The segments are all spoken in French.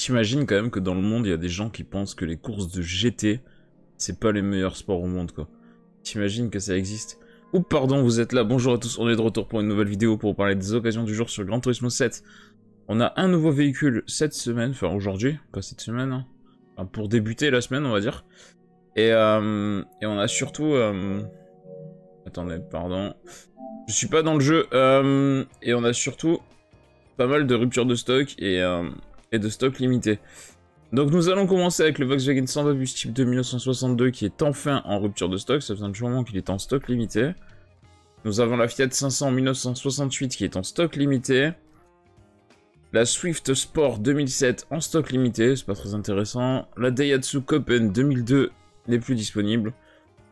T'imagines quand même que dans le monde, il y a des gens qui pensent que les courses de GT, c'est pas les meilleurs sports au monde, quoi. T'imagines que ça existe? Oups, pardon, vous êtes là. Bonjour à tous, on est de retour pour une nouvelle vidéo pour vous parler des occasions du jour sur Gran Turismo 7. On a un nouveau véhicule cette semaine, enfin aujourd'hui, pas cette semaine, hein. Enfin, pour débuter la semaine, on va dire. Et on a surtout... Attendez, pardon. Je suis pas dans le jeu. Et on a surtout pas mal de ruptures de stock et de stock limité. Donc nous allons commencer avec le Volkswagen Samba Bus Type 2 1962 qui est enfin en rupture de stock. Ça fait un petit moment qu'il est en stock limité. Nous avons la Fiat 500 1968 qui est en stock limité. La Swift Sport 2007 en stock limité, c'est pas très intéressant. La Daihatsu Copen 2002 n'est plus disponible.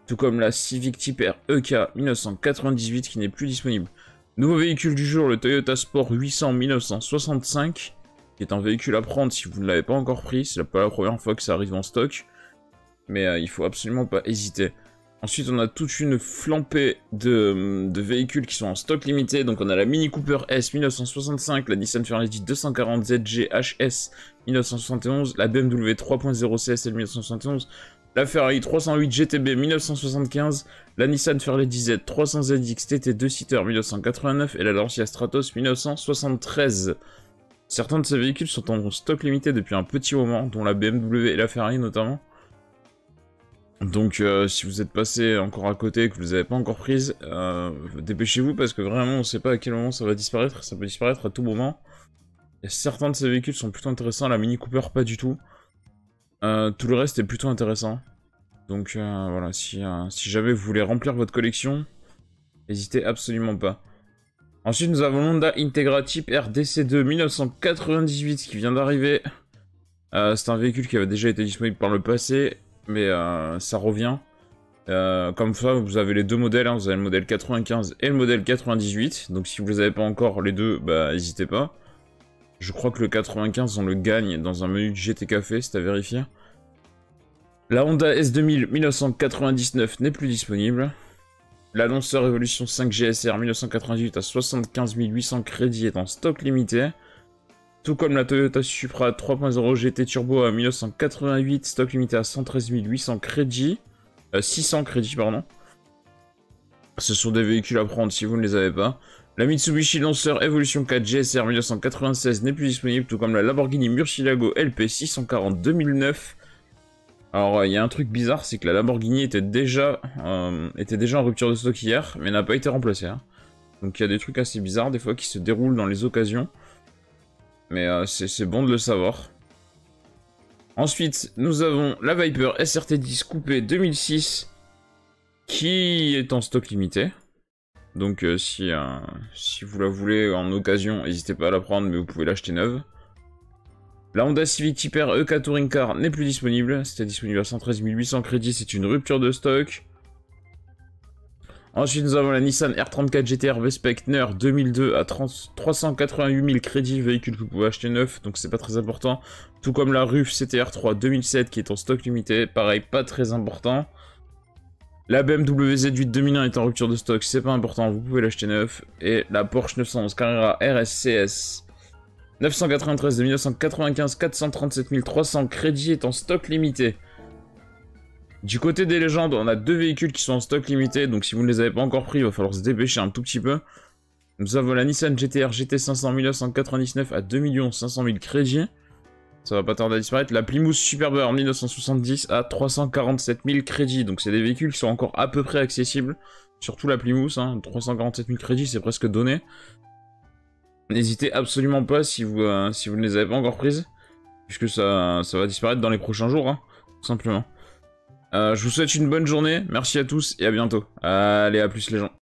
Tout comme la Civic Type R EK 1998 qui n'est plus disponible. Nouveau véhicule du jour, le Toyota Sport 800 1965, qui est un véhicule à prendre si vous ne l'avez pas encore pris. C'est pas la première fois que ça arrive en stock, mais il faut absolument pas hésiter. Ensuite, on a toute une flambée de véhicules qui sont en stock limité. Donc on a la Mini Cooper S 1965, la Nissan Ferrari 240 ZG HS 1971, la BMW 3.0 CSL 1971, la Ferrari 308 GTB 1975, la Nissan Fairlady Z 300ZX TT 2-seater 1989 et la Lancia Stratos 1973. Certains de ces véhicules sont en stock limité depuis un petit moment, dont la BMW et la Ferrari notamment. Donc si vous êtes passé encore à côté et que vous les avez pas encore prises, dépêchez-vous parce que vraiment on ne sait pas à quel moment ça va disparaître, ça peut disparaître à tout moment. Et certains de ces véhicules sont plutôt intéressants, la Mini Cooper pas du tout. Tout le reste est plutôt intéressant. Donc voilà, si jamais vous voulez remplir votre collection, n'hésitez absolument pas. Ensuite, nous avons l'Honda Integra Type R DC2 1998 qui vient d'arriver. C'est un véhicule qui avait déjà été disponible par le passé, mais ça revient. Comme ça, vous avez les deux modèles, hein, vous avez le modèle 95 et le modèle 98. Donc si vous les avez pas encore les deux, bah n'hésitez pas. Je crois que le 95, on le gagne dans un menu de GT Café, c'est à vérifier. La Honda S2000 1999 n'est plus disponible. La Lancer Evolution 5 GSR 1998 à 75 800 crédits est en stock limité. Tout comme la Toyota Supra 3.0 GT Turbo à 1988, stock limité à 113 800 crédits. 600 crédits, pardon. Ce sont des véhicules à prendre si vous ne les avez pas. La Mitsubishi Lancer Evolution 4 GSR 1996 n'est plus disponible, tout comme la Lamborghini Murcielago LP 640 2009. Alors, il y a un truc bizarre, c'est que la Lamborghini était déjà en rupture de stock hier, mais n'a pas été remplacée. Hein. Donc il y a des trucs assez bizarres, des fois, qui se déroulent dans les occasions. Mais c'est bon de le savoir. Ensuite, nous avons la Viper SRT10 Coupé 2006, qui est en stock limité. Donc si vous la voulez en occasion, n'hésitez pas à la prendre, mais vous pouvez l'acheter neuve. La Honda Civic Type R EK Touring Car n'est plus disponible. C'était disponible à 113 800 crédits, c'est une rupture de stock. Ensuite, nous avons la Nissan R34 GTR V-Spec NER 2002 à 388 000 crédits, véhicule que vous pouvez acheter neuf, donc c'est pas très important. Tout comme la RUF CTR3 2007 qui est en stock limité, pareil, pas très important. La BMW Z8 2001 est en rupture de stock, c'est pas important, vous pouvez l'acheter neuf. Et la Porsche 911 Carrera RSCS 993 de 1995, 437 300 crédits est en stock limité. Du côté des légendes, on a deux véhicules qui sont en stock limité, donc si vous ne les avez pas encore pris, il va falloir se dépêcher un tout petit peu. Nous avons la Nissan GTR GT500 1999 à 2 500 000 crédits. Ça va pas tarder à disparaître. La Plymouth Superbird 1970 à 347 000 crédits. Donc c'est des véhicules qui sont encore à peu près accessibles. Surtout la Plymouth, hein, 347 000 crédits, c'est presque donné. N'hésitez absolument pas si vous ne les avez pas encore prises. Puisque ça va disparaître dans les prochains jours, hein, tout simplement. Je vous souhaite une bonne journée, merci à tous et à bientôt. Allez, à plus les gens.